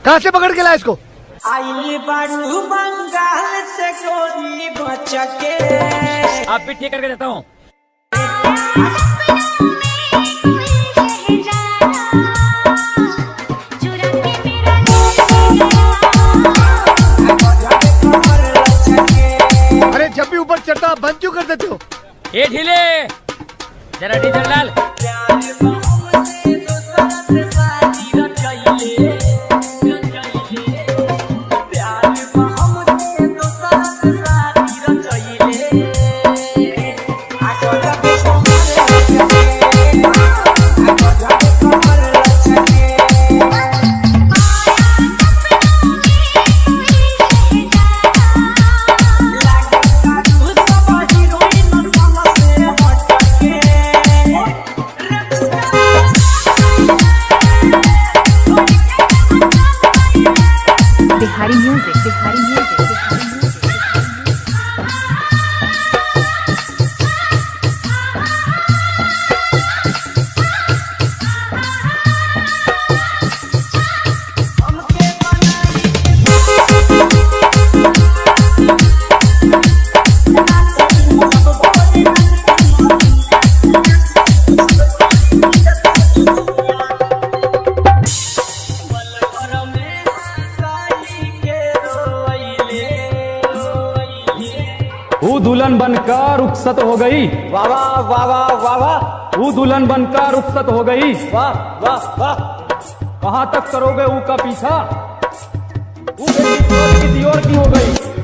कहाँ से पकड़ के लाया इसको? आई बारू बंगाल से गोरी बचके। आप भी ठीक करके देता हूँ। अरे जब भी ऊपर चढ़ता बंद क्यों कर देते हो? ये ढीले जरा डीजल डाल। Bihari music, Bihari music, Bihari music. वो दुल्हन बनकर रुखसत हो गई। वाह वाह वाह वाह वाह वाह। वो दुल्हन बनकर रुखसत हो गई। वाह वाह वाह। कहाँ तक करोगे ऊ का पीछा? वो किसी और की हो गई।